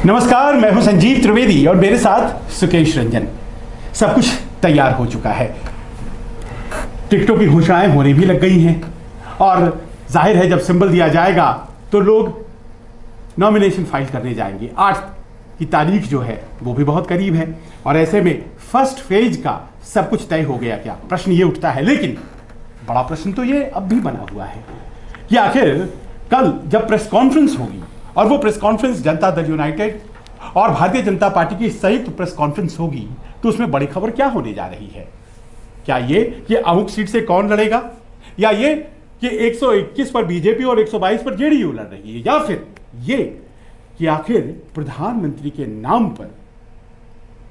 नमस्कार, मैं हूं संजीव त्रिवेदी और मेरे साथ सुकेश रंजन। सब कुछ तैयार हो चुका है, टिकटों की घोषणाएं होने भी लग गई हैं और जाहिर है जब सिंबल दिया जाएगा तो लोग नॉमिनेशन फाइल करने जाएंगे। 8 की तारीख जो है वो भी बहुत करीब है और ऐसे में फर्स्ट फेज का सब कुछ तय हो गया क्या, प्रश्न ये उठता है। लेकिन बड़ा प्रश्न तो ये अब भी बना हुआ है कि आखिर कल जब प्रेस कॉन्फ्रेंस होगी और वो press conference Janata Dal United और भारतीय जनता पार्टी की संयुक्त प्रेस कॉन्फ्रेंस होगी तो उसमें बड़ी खबर क्या होने जा रही है। क्या ये कि अमुक सीट से कौन लड़ेगा, या ये कि 121 पर बीजेपी और 122 पर जेडीयू लड़ रही है, या फिर ये कि आखिर प्रधानमंत्री के नाम पर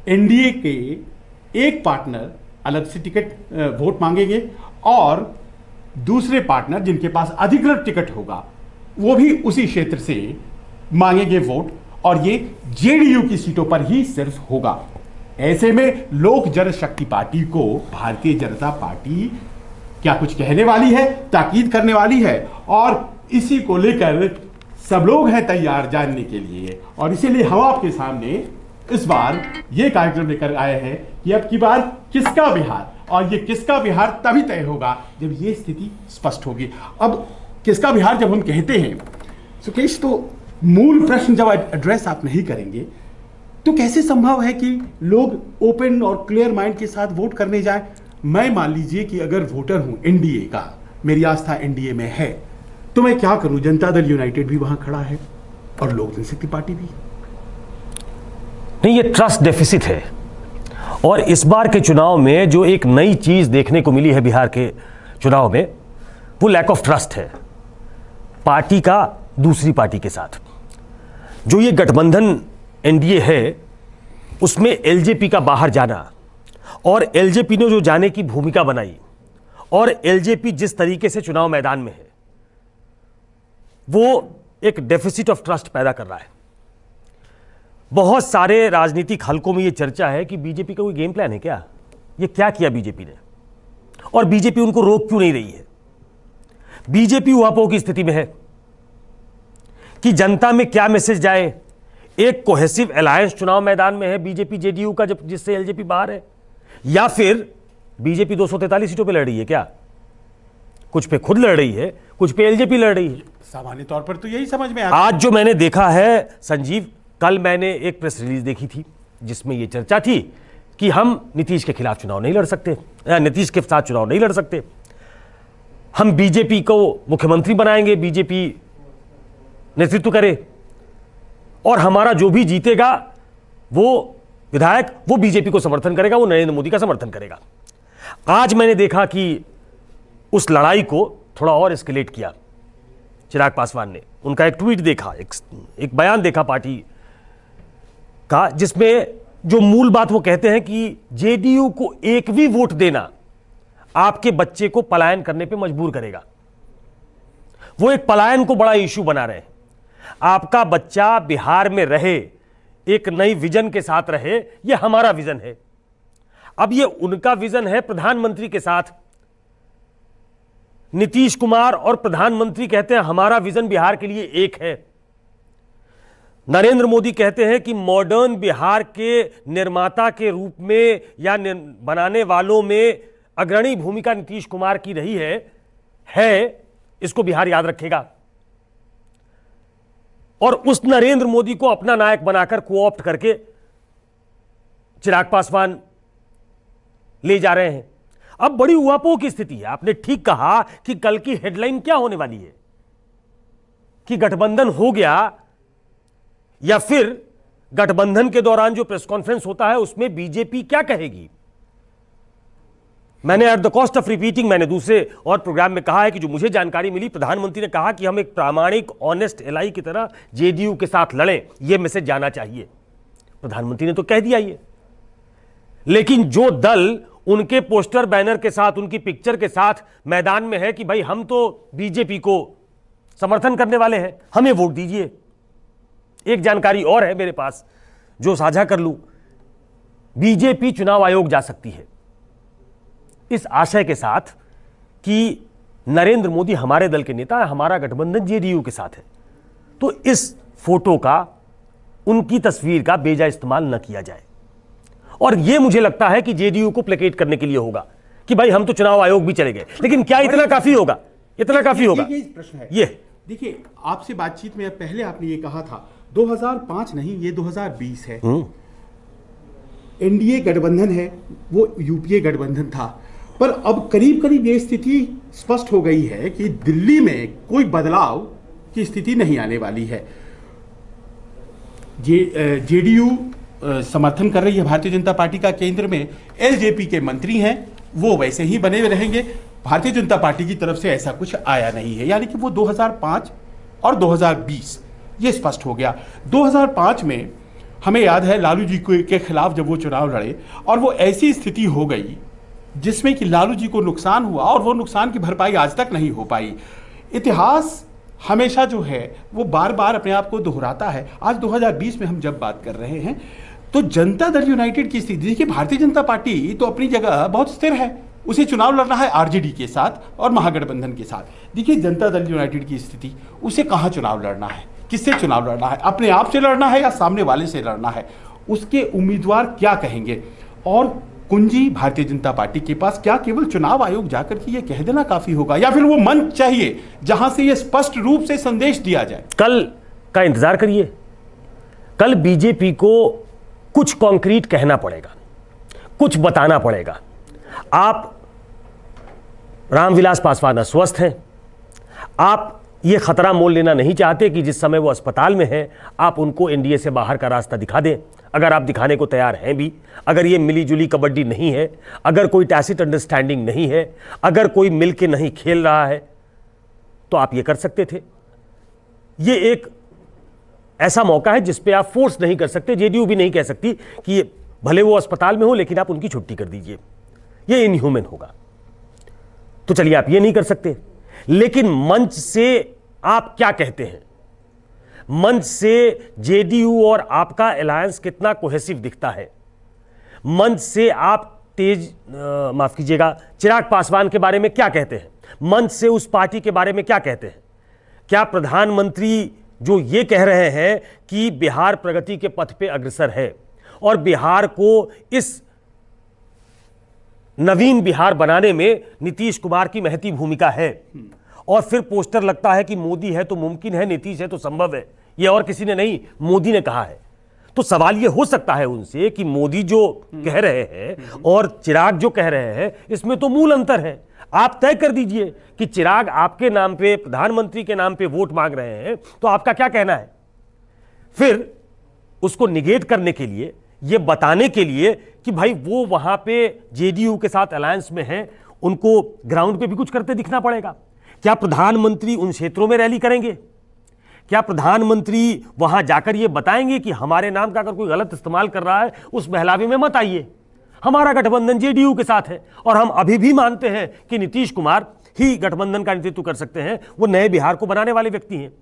एनडीए के एक पार्टनर अलग से टिकट वोट मांगेंगे और दूसरे पार्टनर जिनके पास अधिकृत टिकट होगा वो भी उसी क्षेत्र से मांगेंगे वोट और ये जेडीयू की सीटों पर ही सिर्फ होगा। ऐसे में लोक जनशक्ति पार्टी को भारतीय जनता पार्टी क्या कुछ कहने वाली है, ताकीद करने वाली है और इसी को लेकर सब लोग हैं तैयार जानने के लिए। और इसीलिए हम आपके सामने इस बार ये कार्यक्रम लेकर आए हैं कि अब की बार किसका बिहार, और ये किसका बिहार तभी तय होगा जब ये स्थिति स्पष्ट होगी। अब किसका बिहार जब हम कहते हैं सुकेश, तो मूल प्रश्न जब एड्रेस आप नहीं करेंगे तो कैसे संभव है कि लोग ओपन और क्लियर माइंड के साथ वोट करने जाएं। मैं मान लीजिए कि अगर वोटर हूं एनडीए का, मेरी आस्था एनडीए में है, तो मैं क्या करूं, जनता दल यूनाइटेड भी वहां खड़ा है और लोक जनशक्ति पार्टी भी। नहीं, ये ट्रस्ट डेफिसिट है और इस बार के चुनाव में जो एक नई चीज देखने को मिली है बिहार के चुनाव में, वो लैक ऑफ ट्रस्ट है पार्टी का दूसरी पार्टी के साथ। जो ये गठबंधन एनडीए है उसमें एलजेपी का बाहर जाना और एलजेपी ने जो जाने की भूमिका बनाई और एलजेपी जिस तरीके से चुनाव मैदान में है वो एक डेफिसिट ऑफ ट्रस्ट पैदा कर रहा है। बहुत सारे राजनीतिक हलकों में यह चर्चा है कि बीजेपी का कोई गेम प्लान है क्या, ये क्या किया बीजेपी ने और बीजेपी उनको रोक क्यों नहीं रही है। बीजेपी उहापोह की स्थिति में है कि जनता में क्या मैसेज जाए। एक कोहेसिव अलायंस चुनाव मैदान में है बीजेपी जेडीयू का, जब जिससे एलजेपी बाहर है, या फिर बीजेपी 243 सीटों पे लड़ रही है क्या, कुछ पे खुद लड़ रही है, कुछ पे एलजेपी लड़ रही है। सामान्य तौर पर तो यही समझ में आता। आज जो मैंने देखा है संजीव, कल मैंने एक प्रेस रिलीज देखी थी जिसमें यह चर्चा थी कि हम नीतीश के खिलाफ चुनाव नहीं लड़ सकते, नीतीश के साथ चुनाव नहीं लड़ सकते, हम बीजेपी को मुख्यमंत्री बनाएंगे, बीजेपी नेतृत्व करे और हमारा जो भी जीतेगा वो विधायक वो बीजेपी को समर्थन करेगा, वो नरेंद्र मोदी का समर्थन करेगा। आज मैंने देखा कि उस लड़ाई को थोड़ा और एस्केलेट किया चिराग पासवान ने। उनका एक ट्वीट देखा, एक बयान देखा पार्टी का, जिसमें जो मूल बात वो कहते हैं कि जेडीयू को एक भी वोट देना आपके बच्चे को पलायन करने पे मजबूर करेगा। वो एक पलायन को बड़ा इशू बना रहे हैं। आपका बच्चा बिहार में रहे, एक नई विजन के साथ रहे, ये हमारा विजन है। अब ये उनका विजन है प्रधानमंत्री के साथ। नीतीश कुमार और प्रधानमंत्री कहते हैं हमारा विजन बिहार के लिए एक है। नरेंद्र मोदी कहते हैं कि मॉडर्न बिहार के निर्माता के रूप में या बनाने वालों में अग्रणी भूमिका नीतीश कुमार की रही है, इसको बिहार याद रखेगा। और उस नरेंद्र मोदी को अपना नायक बनाकर कोऑप्ट करके चिराग पासवान ले जा रहे हैं। अब बड़ी उहापोह की स्थिति है। आपने ठीक कहा कि कल की हेडलाइन क्या होने वाली है कि गठबंधन हो गया, या फिर गठबंधन के दौरान जो प्रेस कॉन्फ्रेंस होता है उसमें बीजेपी क्या कहेगी। मैंने at the cost of repeating मैंने दूसरे और प्रोग्राम में कहा है कि जो मुझे जानकारी मिली, प्रधानमंत्री ने कहा कि हम एक प्रामाणिक ऑनेस्ट एलाई की तरह जेडीयू के साथ लड़ें, यह मैसेज जाना चाहिए। प्रधानमंत्री ने तो कह दिया ये, लेकिन जो दल उनके पोस्टर बैनर के साथ, उनकी पिक्चर के साथ मैदान में है कि भाई हम तो बीजेपी को समर्थन करने वाले हैं, हमें वोट दीजिए। एक जानकारी और है मेरे पास जो साझा कर लूं, बीजेपी चुनाव आयोग जा सकती है इस आशय के साथ कि नरेंद्र मोदी हमारे दल के नेता है, हमारा गठबंधन जेडीयू के साथ है। तो इस फोटो का उनकी तस्वीर का बेजा इस्तेमाल न किया जाए। और यह मुझे लगता है कि जेडीयू को प्लेकेट करने के लिए होगा कि भाई हम तो चुनाव आयोग भी चले गए, लेकिन क्या इतना काफी होगा? इतना काफी होगा? ये प्रश्न है। ये देखिए, आपसे बातचीत में पहले आपने ये कहा था 2005 नहीं, ये 2020 है। एनडीए गठबंधन है, वो यूपीए गठबंधन था, पर अब करीब करीब ये स्थिति स्पष्ट हो गई है कि दिल्ली में कोई बदलाव की स्थिति नहीं आने वाली है। जेडीयू समर्थन कर रही है भारतीय जनता पार्टी का केंद्र में, एलजेपी के मंत्री हैं, वो वैसे ही बने रहेंगे। भारतीय जनता पार्टी की तरफ से ऐसा कुछ आया नहीं है, यानी कि वो 2005 और 2020 ये स्पष्ट हो गया। 2005 में हमें याद है लालू जी के खिलाफ जब वो चुनाव लड़े और वो ऐसी स्थिति हो गई जिसमें कि लालू जी को नुकसान हुआ और वो नुकसान की भरपाई आज तक नहीं हो पाई। इतिहास हमेशा जो है वो बार बार अपने आप को दोहराता है। आज 2020 में हम जब बात कर रहे हैं तो जनता दल यूनाइटेड की स्थिति देखिए, भारतीय जनता पार्टी तो अपनी जगह बहुत स्थिर है, उसे चुनाव लड़ना है आरजेडी के साथ और महागठबंधन के साथ। देखिए जनता दल यूनाइटेड की स्थिति, उसे कहाँ चुनाव लड़ना है, किससे चुनाव लड़ना है, अपने आप से लड़ना है या सामने वाले से लड़ना है, उसके उम्मीदवार क्या कहेंगे, और कुंजी भारतीय जनता पार्टी के पास क्या केवल चुनाव आयोग जाकर के ये कह देना काफी होगा, या फिर वो मंच चाहिए जहां से ये स्पष्ट रूप से संदेश दिया जाए? कल का इंतजार करिए, कल बीजेपी को कुछ कॉन्क्रीट कहना पड़ेगा, कुछ बताना पड़ेगा। आप रामविलास पासवान अस्वस्थ हैं, आप ये खतरा मोल लेना नहीं चाहते कि जिस समय वो अस्पताल में हैं आप उनको एनडीए से बाहर का रास्ता दिखा दें। अगर आप दिखाने को तैयार हैं भी, अगर ये मिलीजुली कबड्डी नहीं है, अगर कोई टैसिट अंडरस्टैंडिंग नहीं है, अगर कोई मिलके नहीं खेल रहा है, तो आप ये कर सकते थे। ये एक ऐसा मौका है जिस पे आप फोर्स नहीं कर सकते। जेडीयू भी नहीं कह सकती कि ये भले वो अस्पताल में हो लेकिन आप उनकी छुट्टी कर दीजिए, ये इनह्यूमन होगा। तो चलिए आप ये नहीं कर सकते, लेकिन मंच से आप क्या कहते हैं? मंच से जेडीयू और आपका अलायंस कितना कोहेसिव दिखता है? मंच से आप माफ कीजिएगा, चिराग पासवान के बारे में क्या कहते हैं? मंच से उस पार्टी के बारे में क्या कहते हैं? क्या प्रधानमंत्री जो ये कह रहे हैं कि बिहार प्रगति के पथ पे अग्रसर है और बिहार को इस नवीन बिहार बनाने में नीतीश कुमार की महती भूमिका है, और फिर पोस्टर लगता है कि मोदी है तो मुमकिन है, नीतीश है तो संभव है, ये और किसी ने नहीं, मोदी ने कहा है। तो सवाल ये हो सकता है उनसे कि मोदी जो कह रहे हैं और चिराग जो कह रहे हैं, इसमें तो मूल अंतर है। आप तय कर दीजिए कि चिराग आपके नाम पे, प्रधानमंत्री के नाम पे वोट मांग रहे हैं, तो आपका क्या कहना है? फिर उसको निगेट करने के लिए, ये बताने के लिए कि भाई वो वहां पे जेडीयू के साथ अलायंस में हैं, उनको ग्राउंड पे भी कुछ करते दिखना पड़ेगा। क्या प्रधानमंत्री उन क्षेत्रों में रैली करेंगे? क्या प्रधानमंत्री वहां जाकर ये बताएंगे कि हमारे नाम का अगर कोई गलत इस्तेमाल कर रहा है उस बहलावे में मत आइए, हमारा गठबंधन जेडीयू के साथ है और हम अभी भी मानते हैं कि नीतीश कुमार ही गठबंधन का नेतृत्व कर सकते हैं, वो नए बिहार को बनाने वाले व्यक्ति हैं।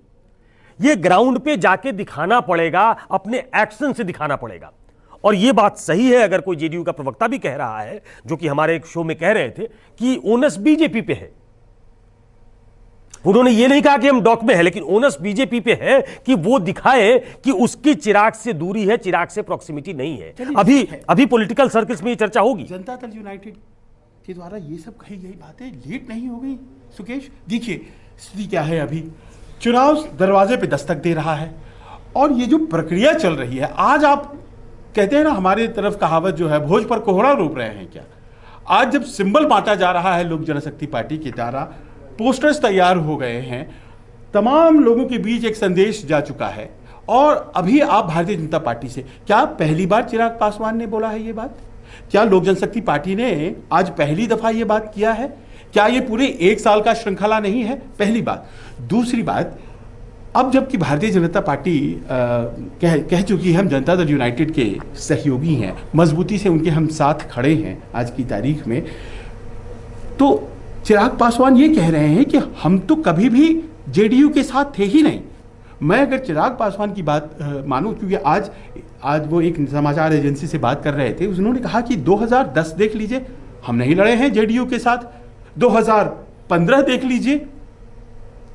ये ग्राउंड पे जाके दिखाना पड़ेगा, अपने एक्शन से दिखाना पड़ेगा। और ये बात सही है, अगर कोई जेडीयू का प्रवक्ता भी कह रहा है, जो कि हमारे एक शो में कह रहे थे कि ओनस बीजेपी पे है, उन्होंने ये नहीं कहा कि हम डॉक में है, लेकिन ओनस बीजेपी पे है कि वो दिखाए कि उसकी चिराग से दूरी है, चिराग से प्रॉक्सिमिटी नहीं है। अभी पॉलिटिकल सर्कल्स में ये चर्चा होगी। जनता दल यूनाइटेड के द्वारा ये सब कही गई बातें लेट नहीं हो गई सुकेश? देखिए स्थिति क्या है, अभी चुनाव दरवाजे पे दस्तक दे रहा है और ये जो प्रक्रिया चल रही है, आज आप कहते हैं ना, हमारे तरफ कहावत जो है, भोज पर कोहड़ा रोप रहे हैं क्या? आज जब सिंबल बांटा जा रहा है लोक जनशक्ति पार्टी के द्वारा, पोस्टर्स तैयार हो गए हैं, तमाम लोगों के बीच एक संदेश जा चुका है, और अभी आप भारतीय जनता पार्टी से, क्या पहली बार चिराग पासवान ने बोला है ये बात? क्या लोक जनशक्ति पार्टी ने आज पहली दफा ये बात किया है? क्या ये पूरे एक साल का श्रृंखला नहीं है? पहली बात। दूसरी बात, अब जबकि भारतीय जनता पार्टी कह चुकी है हम जनता दल यूनाइटेड के सहयोगी हैं, मजबूती से उनके हम साथ खड़े हैं आज की तारीख में, तो चिराग पासवान ये कह रहे हैं कि हम तो कभी भी जेडीयू के साथ थे ही नहीं। मैं अगर चिराग पासवान की बात मानूं, क्योंकि आज वो एक समाचार एजेंसी से बात कर रहे थे, उन्होंने कहा कि 2010 देख लीजिए, हम नहीं लड़े हैं जेडीयू के साथ। 2015 देख लीजिए,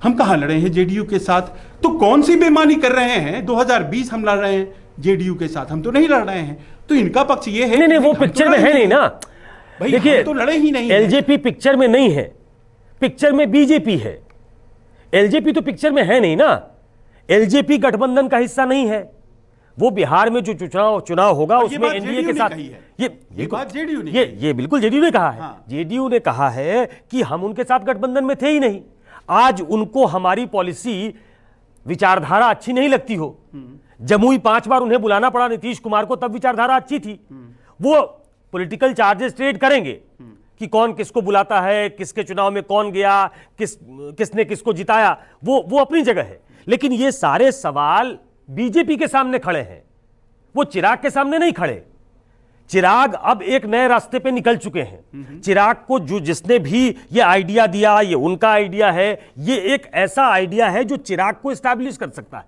हम कहाँ लड़े हैं जेडीयू के साथ। तो कौन सी बेईमानी कर रहे हैं? 2020 हम लड़ रहे हैं जेडीयू के साथ, हम तो नहीं लड़ रहे हैं। तो इनका पक्ष ये है नहीं, वो पिक्चर में है नहीं ना भाई, देखिए तो लड़े ही नहीं। एलजेपी पिक्चर में नहीं है, पिक्चर में बीजेपी है। एलजेपी तो पिक्चर में है नहीं ना, एलजेपी गठबंधन का हिस्सा नहीं है। वो बिहार में जो चुनाव होगा उसमें एनडीए के साथ, ये बात जेडीयू ने, ये बिल्कुल जेडीयू ने कहा है। हाँ। जेडीयू ने कहा है कि हम उनके साथ गठबंधन में थे ही नहीं। आज उनको हमारी पॉलिसी विचारधारा अच्छी नहीं लगती हो, जमुई 5 बार उन्हें बुलाना पड़ा नीतीश कुमार को, तब विचारधारा अच्छी थी। वो पॉलिटिकल चार्जेस ट्रेड करेंगे कि कौन किसको बुलाता है, किसके चुनाव में कौन गया, किसने किसको जिताया, वो अपनी जगह है। लेकिन ये सारे सवाल बीजेपी के सामने खड़े हैं, वो चिराग के सामने नहीं खड़े। चिराग अब एक नए रास्ते पे निकल चुके हैं। चिराग को जिसने भी ये आइडिया दिया, ये उनका आइडिया है, ये एक ऐसा आइडिया है जो चिराग को एस्टैब्लिश कर सकता है।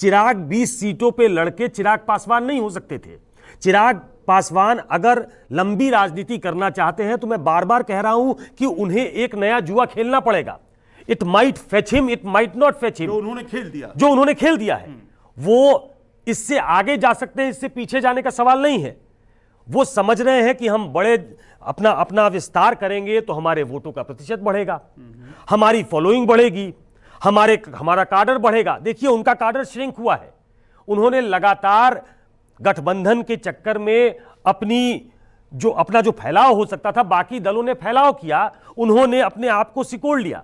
चिराग 20 सीटों पे लड़के चिराग पासवान नहीं हो सकते थे। चिराग पासवान अगर लंबी राजनीति करना चाहते हैं तो मैं बार बार कह रहा हूं कि उन्हें एक नया जुआ खेलना पड़ेगा। It might fetch him, it might not fetch him. जो उन्होंने खेल दिया है वो इससे आगे जा सकते हैं, इससे पीछे जाने का सवाल नहीं है। वो समझ रहे हैं कि हम बड़े अपना विस्तार करेंगे तो हमारे वोटों का प्रतिशत बढ़ेगा, हमारी फॉलोइंग बढ़ेगी, हमारा कार्डर बढ़ेगा। देखिए उनका कार्डर श्रिंक हुआ है। उन्होंने लगातार गठबंधन के चक्कर में अपना जो फैलाव हो सकता था, बाकी दलों ने फैलाव किया, उन्होंने अपने आप को सिकोड़ लिया,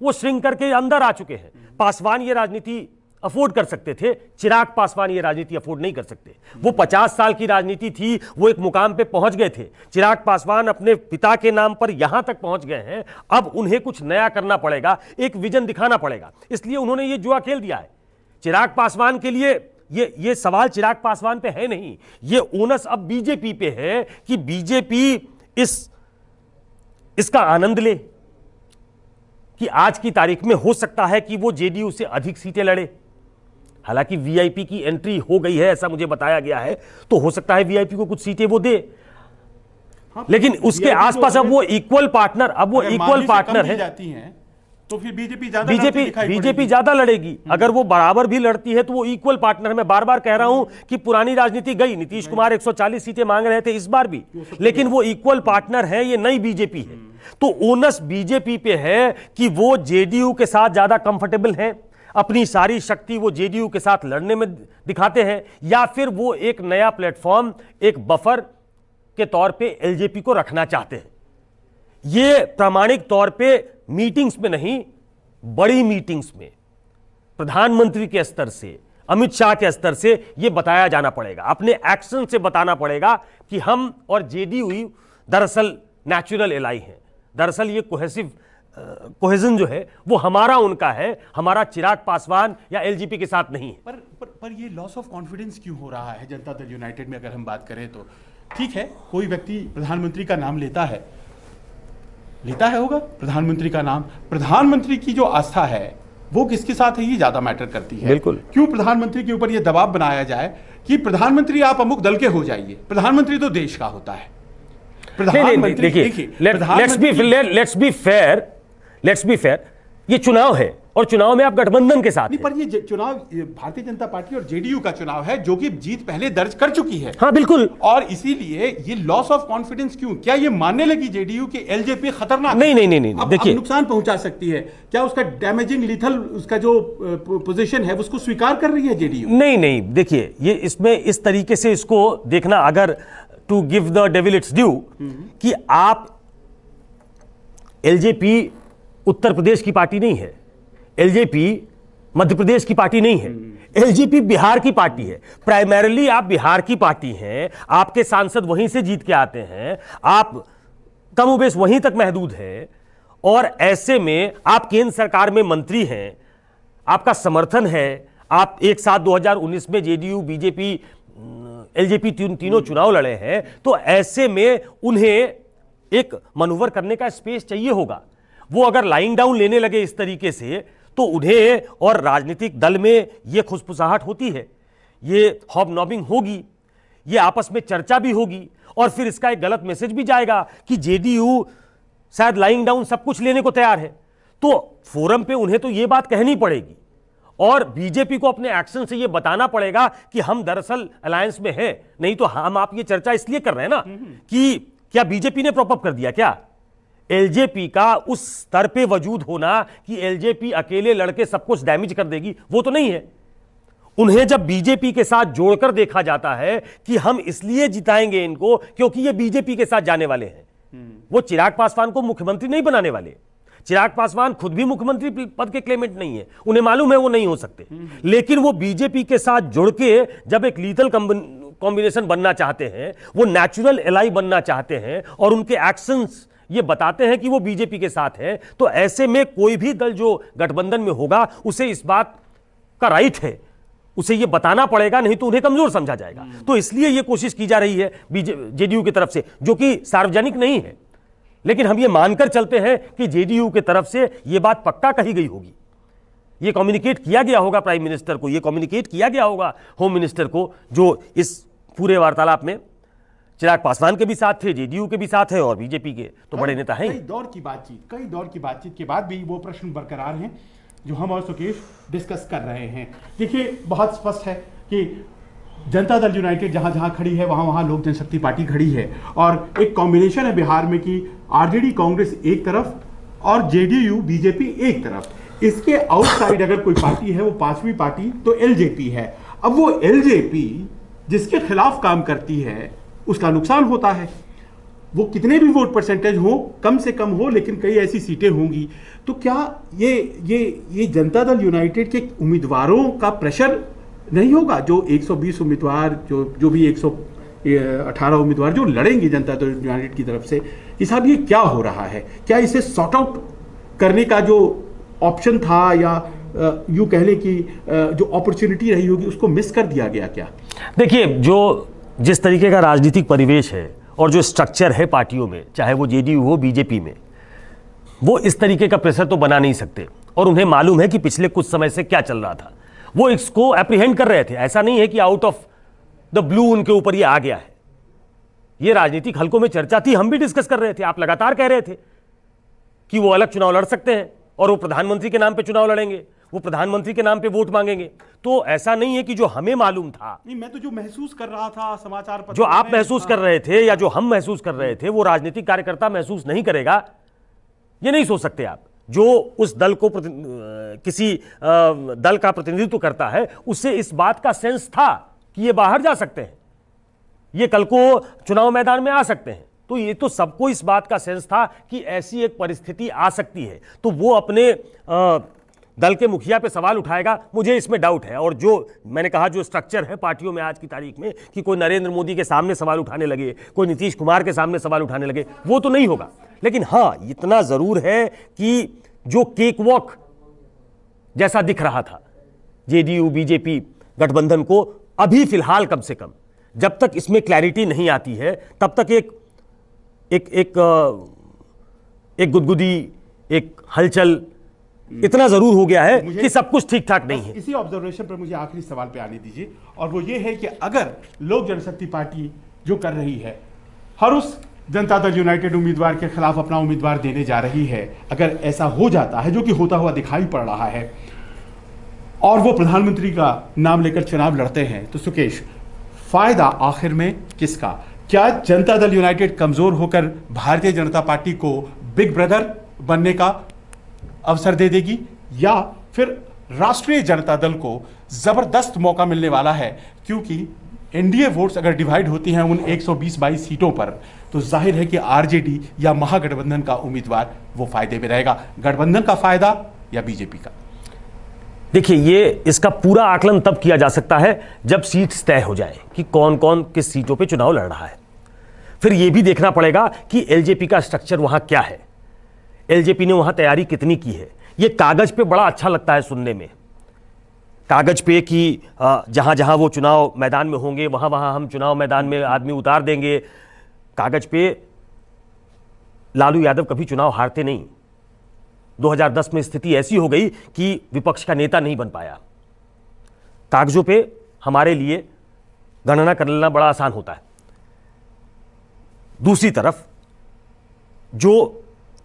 वो श्रिंक करके अंदर आ चुके हैं। पासवान ये राजनीति अफोर्ड कर सकते थे, चिराग पासवान ये राजनीति अफोर्ड नहीं कर सकते। वो 50 साल की राजनीति थी, वो एक मुकाम पे पहुंच गए थे। चिराग पासवान अपने पिता के नाम पर यहां तक पहुंच गए हैं, अब उन्हें कुछ नया करना पड़ेगा, एक विजन दिखाना पड़ेगा। इसलिए उन्होंने ये जुआ खेल दिया है। चिराग पासवान के लिए ये सवाल चिराग पासवान पे है नहीं, ये ओनस अब बीजेपी पे है कि बीजेपी इसका आनंद ले कि आज की तारीख में हो सकता है कि वो जेडीयू से अधिक सीटें लड़े। हालांकि वीआईपी की एंट्री हो गई है ऐसा मुझे बताया गया है, तो हो सकता है वीआईपी को कुछ सीटें वो दे। हाँ, लेकिन उसके आसपास अब वो इक्वल पार्टनर है, जाती हैं तो फिर बीजेपी ज्यादा लड़ेगी। अगर वो बराबर भी लड़ती है तो वो इक्वल पार्टनर है। मैं बार बार कह रहा हूं कि पुरानी राजनीति गई, नीतीश कुमार 140 सीटें मांग रहे थे इस बार भी, लेकिन वो इक्वल पार्टनर है, ये नई बीजेपी है। तो ओनस बीजेपी पे है कि वो जेडीयू के साथ ज्यादा कंफर्टेबल है, अपनी सारी शक्ति वो जेडीयू के साथ लड़ने में दिखाते हैं, या फिर वो एक नया प्लेटफॉर्म, एक बफर के तौर पे एलजेपी को रखना चाहते हैं। ये प्रामाणिक तौर पे मीटिंग्स में नहीं, बड़ी मीटिंग्स में प्रधानमंत्री के स्तर से, अमित शाह के स्तर से ये बताया जाना पड़ेगा, अपने एक्शन से बताना पड़ेगा कि हम और जेडीयू दरअसल नेचुरल एलाई हैं। दरअसल ये कोहेजन जो है वो हमारा उनका है, हमारा चिराग पासवान या एलजेपी के साथ नहीं है। पर ये लॉस ऑफ कॉन्फिडेंस क्यों हो रहा है जनता दल यूनाइटेड में? अगर हम बात करें तो ठीक है, कोई व्यक्ति प्रधानमंत्री का नाम लेता होगा प्रधानमंत्री का नाम, प्रधानमंत्री की जो आस्था है वो किसके साथ है ये ज्यादा मैटर करती है। बिल्कुल। क्यों प्रधानमंत्री के ऊपर ये दबाव बनाया जाए कि प्रधानमंत्री आप अमुक दल के हो जाइए? प्रधानमंत्री तो देश का होता है। प्रधानमंत्री लेट्स बी फेयर, ये चुनाव है और चुनाव में आप गठबंधन के साथ पर ये चुनाव भारतीय जनता पार्टी और जेडीयू का चुनाव है जो कि जीत पहले दर्ज कर चुकी है। हाँ बिल्कुल। और इसीलिए ये लॉस ऑफ कॉन्फिडेंस क्यों? क्या ये मानने लगी जेडीयू कि एलजेपी खतरनाक नहीं, देखिए नुकसान पहुंचा सकती है? क्या उसका डैमेजिंग लीथल उसका जो पोजीशन है उसको स्वीकार कर रही है जेडीयू? नहीं, देखिए ये इसमें इस तरीके से इसको देखना, अगर to give the devil its due, कि आप एलजेपी उत्तर प्रदेश की पार्टी नहीं है, एलजेपी मध्य प्रदेश की पार्टी नहीं है, एलजेपी बिहार की पार्टी है। प्राइमरीली आप बिहार की पार्टी हैं, आपके सांसद वहीं से जीत के आते हैं, आप कमोबेश वहीं तक महदूद है, और ऐसे में आप केंद्र सरकार में मंत्री हैं, आपका समर्थन है, आप एक साथ 2019 में जेडीयू बीजेपी एलजेपी तीनों चुनाव लड़े हैं, तो ऐसे में उन्हें एक मनूवर करने का स्पेस चाहिए होगा। वो अगर लाइंग डाउन लेने लगे इस तरीके से तो उन्हें और राजनीतिक दल में ये खुसफुसाहट होती है, ये हॉबनॉबिंग होगी, ये आपस में चर्चा भी होगी, और फिर इसका एक गलत मैसेज भी जाएगा कि जेडीयू शायद लाइंग डाउन सब कुछ लेने को तैयार है। तो फोरम पे उन्हें तो ये बात कहनी पड़ेगी, और बीजेपी को अपने एक्शन से यह बताना पड़ेगा कि हम दरअसल अलायंस में हैं। नहीं तो हम आप ये चर्चा इसलिए कर रहे हैं ना कि क्या बीजेपी ने प्रॉपअप कर दिया क्या? एलजेपी का उस स्तर पे वजूद होना कि एलजेपी अकेले लड़के सब कुछ डैमेज कर देगी, वो तो नहीं है। उन्हें जब बीजेपी के साथ जोड़कर देखा जाता है कि हम इसलिए जिताएंगे इनको क्योंकि ये बीजेपी के साथ जाने वाले हैं, वो चिराग पासवान को मुख्यमंत्री नहीं बनाने वाले। चिराग पासवान खुद भी मुख्यमंत्री पद के क्लेमेंट नहीं है, उन्हें मालूम है वो नहीं हो सकते, लेकिन वो बीजेपी के साथ जुड़ के जब एक लीथल कॉम्बिनेशन बनना चाहते हैं, वो नेचुरल एलाई बनना चाहते हैं और उनके एक्शंस ये बताते हैं कि वो बीजेपी के साथ है, तो ऐसे में कोई भी दल जो गठबंधन में होगा उसे इस बात का राइट है, उसे ये बताना पड़ेगा, नहीं तो उन्हें कमजोर समझा जाएगा। तो इसलिए ये कोशिश की जा रही है जेडीयू की तरफ से, जो कि सार्वजनिक नहीं है, लेकिन हम ये मानकर चलते हैं कि जेडीयू की तरफ से ये बात पक्का कही गई होगी, ये कम्युनिकेट किया गया होगा प्राइम मिनिस्टर को, ये कम्युनिकेट किया गया होगा होम मिनिस्टर को, जो इस पूरे वार्तालाप में चिराग पासवान के भी साथ थे, जेडीयू के भी साथ है और बीजेपी के तो बड़े नेता हैं। कई दौर की बातचीत के बाद भी वो प्रश्न बरकरार हैं जो हम और सुकेश डिस्कस कर रहे हैं। देखिए, बहुत स्पष्ट है कि जनता दल यूनाइटेड जहां जहां खड़ी है वहां वहां लोक जनशक्ति पार्टी खड़ी है, और एक कॉम्बिनेशन है बिहार में कि आरजेडी कांग्रेस एक तरफ और जेडीयू बीजेपी एक तरफ। इसके आउटसाइड अगर कोई पार्टी है वो पांचवी पार्टी तो एलजेपी है। अब वो एलजेपी जिसके खिलाफ काम करती है उसका नुकसान होता है, वो कितने भी वोट परसेंटेज हो, कम से कम हो, लेकिन कई ऐसी सीटें होंगी। तो क्या ये जनता दल यूनाइटेड के उम्मीदवारों का प्रेशर नहीं होगा? जो 120 उम्मीदवार, जो भी 118 उम्मीदवार जो लड़ेंगे जनता दल यूनाइटेड की तरफ से, ये साहब ये क्या हो रहा है? क्या इसे सॉर्ट आउट करने का जो ऑप्शन था या यूं कह लें कि जो अपॉर्चुनिटी रही होगी उसको मिस कर दिया गया क्या? देखिए, जो जिस तरीके का राजनीतिक परिवेश है और जो स्ट्रक्चर है पार्टियों में, चाहे वो जेडीयू हो बीजेपी में, वो इस तरीके का प्रेशर तो बना नहीं सकते, और उन्हें मालूम है कि पिछले कुछ समय से क्या चल रहा था, वो इसको एप्रीहेंड कर रहे थे। ऐसा नहीं है कि आउट ऑफ द ब्लू उनके ऊपर ये आ गया है, ये राजनीतिक हलकों में चर्चा थी, हम भी डिस्कस कर रहे थे, आप लगातार कह रहे थे कि वो अलग चुनाव लड़ सकते हैं और वो प्रधानमंत्री के नाम पे चुनाव लड़ेंगे, वो प्रधानमंत्री के नाम पे वोट मांगेंगे। तो ऐसा नहीं है कि जो हमें मालूम था, नहीं, मैं तो जो महसूस कर रहा था समाचार पत्र जो आप महसूस कर रहे थे या जो हम महसूस कर रहे थे, वो राजनीतिक कार्यकर्ता महसूस नहीं करेगा, ये नहीं सोच सकते आप। जो उस दल को किसी दल का प्रतिनिधित्व करता है, उससे इस बात का सेंस था कि ये बाहर जा सकते हैं, ये कल को चुनाव मैदान में आ सकते हैं। तो ये तो सबको इस बात का सेंस था कि ऐसी एक परिस्थिति आ सकती है, तो वो अपने दल के मुखिया पे सवाल उठाएगा, मुझे इसमें डाउट है। और जो मैंने कहा, जो स्ट्रक्चर है पार्टियों में आज की तारीख में कि कोई नरेंद्र मोदी के सामने सवाल उठाने लगे, कोई नीतीश कुमार के सामने सवाल उठाने लगे, वो तो नहीं होगा। लेकिन हाँ, इतना जरूर है कि जो केक वॉक जैसा दिख रहा था जेडीयू बीजेपी गठबंधन को, अभी फिलहाल कम से कम जब तक इसमें क्लैरिटी नहीं आती है, तब तक एक गुदगुदी, एक हलचल इतना जरूर हो गया है कि सब कुछ ठीक ठाक नहीं है। इसी ऑब्जर्वेशन पर मुझे आखिरी सवाल पे आने दीजिए, और वो ये है कि अगर लोक जनशक्ति पार्टी जो कर रही है, हर उस जनता दल यूनाइटेड उम्मीदवार के खिलाफ अपना उम्मीदवार देने जा रही है, अगर ऐसा हो जाता है, जो कि होता हुआ दिखाई पड़ रहा है, और वो प्रधानमंत्री का नाम लेकर चुनाव लड़ते हैं, तो सुकेश, फायदा आखिर में किसका? क्या जनता दल यूनाइटेड कमजोर होकर भारतीय जनता पार्टी को बिग ब्रदर बनने का अवसर दे देगी, या फिर राष्ट्रीय जनता दल को जबरदस्त मौका मिलने वाला है? क्योंकि एनडीए वोट्स अगर डिवाइड होती हैं उन 120-22 सीटों पर, तो जाहिर है कि आरजेडी या महागठबंधन का उम्मीदवार वो फायदे में रहेगा। गठबंधन का फायदा या बीजेपी का? देखिए, ये इसका पूरा आकलन तब किया जा सकता है जब सीट्स तय हो जाए कि कौन कौन किस सीटों पे चुनाव लड़ रहा है। फिर यह भी देखना पड़ेगा कि एलजेपी का स्ट्रक्चर वहां क्या है, एलजेपी ने वहां तैयारी कितनी की है। यह कागज पे बड़ा अच्छा लगता है सुनने में, कागज पे कि जहां जहां वो चुनाव मैदान में होंगे वहां वहां हम चुनाव मैदान में आदमी उतार देंगे। कागज पे लालू यादव कभी चुनाव हारते नहीं। 2010 में स्थिति ऐसी हो गई कि विपक्ष का नेता नहीं बन पाया। कागजों पे हमारे लिए गणना करना बड़ा आसान होता है। दूसरी तरफ जो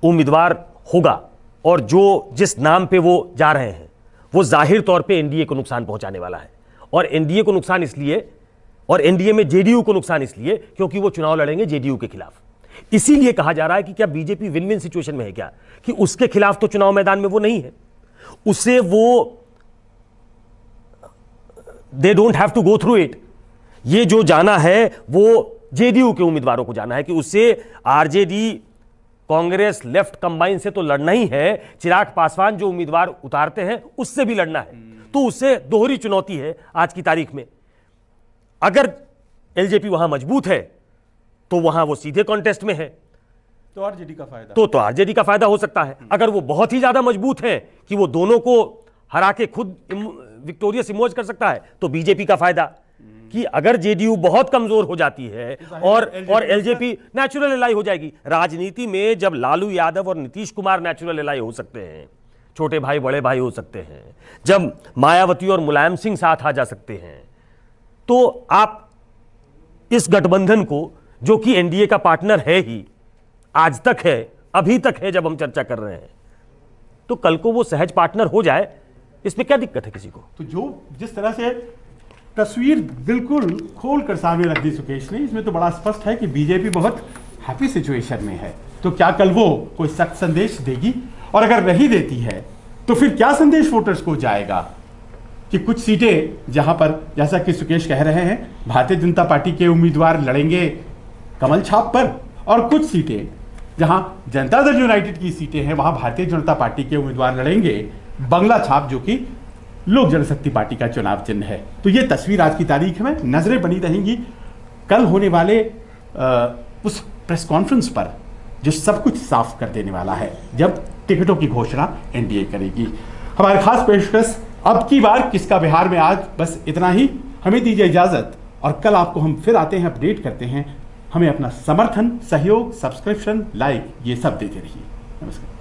उम्मीदवार होगा और जो जिस नाम पे वो जा रहे हैं, वो जाहिर तौर पे एनडीए को नुकसान पहुंचाने वाला है। और एनडीए को नुकसान इसलिए, और एनडीए में जेडीयू को नुकसान इसलिए क्योंकि वो चुनाव लड़ेंगे जेडीयू के खिलाफ। इसीलिए कहा जा रहा है कि क्या बीजेपी विन विन सिचुएशन में है क्या, कि उसके खिलाफ तो चुनाव मैदान में वो नहीं है, उसे वो they don't have to go through it. ये जो जाना है वो जेडीयू के उम्मीदवारों को जाना है कि उससे आरजेडी, कांग्रेस, लेफ्ट कंबाइन से तो लड़ना ही है, चिराग पासवान जो उम्मीदवार उतारते हैं उससे भी लड़ना है। तो उससे दोहरी चुनौती है आज की तारीख में। अगर एलजेपी वहां मजबूत है तो वहां वो सीधे कॉन्टेस्ट में है, तो आरजेडी का फायदा, तो आरजेडी का फायदा हो सकता है। अगर वो बहुत ही ज्यादा मजबूत है कि वो दोनों को हरा के खुद विक्टोरियस इमर्ज कर सकता है, तो बीजेपी का फायदा। कि अगर जेडीयू बहुत कमजोर हो जाती है और एलजेपी नेचुरल एलाई हो जाएगी। राजनीति में जब लालू यादव और नीतीश कुमार नेचुरल एलाई हो सकते हैं, छोटे भाई बड़े भाई हो सकते हैं, जब मायावती और मुलायम सिंह साथ आ जा सकते हैं, तो आप इस गठबंधन को, जो कि एनडीए का पार्टनर है ही, आज तक है, अभी तक है जब हम चर्चा कर रहे हैं, तो कल को वो सहज पार्टनर हो जाए, इसमें क्या दिक्कत है किसी को। तो जो जिस तरह से तस्वीर बिल्कुल खोल कर सामने रख दी सुकेश ने, इसमें तो बड़ा स्पष्ट है कि बीजेपी बहुत हैप्पी सिचुएशन में है। तो क्या कल वो कोई सख्त संदेश देगी, और अगर नहीं देती है तो फिर क्या संदेश वोटर्स को जाएगा कि कुछ सीटें जहां पर, जैसा कि सुकेश कह रहे हैं, भारतीय जनता पार्टी के उम्मीदवार लड़ेंगे कमल छाप पर, और कुछ सीटें जहां जनता दल यूनाइटेड की सीटें हैं वहां भारतीय जनता पार्टी के उम्मीदवार लड़ेंगे बंगला छाप, जो कि लोक जनशक्ति पार्टी का चुनाव चिन्ह है। तो ये तस्वीर आज की तारीख में नजरें बनी रहेंगी कल होने वाले उस प्रेस कॉन्फ्रेंस पर, जो सब कुछ साफ कर देने वाला है, जब टिकटों की घोषणा एनडीए करेगी। हमारे खास पेशकश अब की बार किसका बिहार में, आज बस इतना ही। हमें दीजिए इजाजत, और कल आपको हम फिर आते हैं, अपडेट करते हैं। हमें अपना समर्थन, सहयोग, सब्सक्रिप्शन, लाइक ये सब देते रहिए। नमस्कार।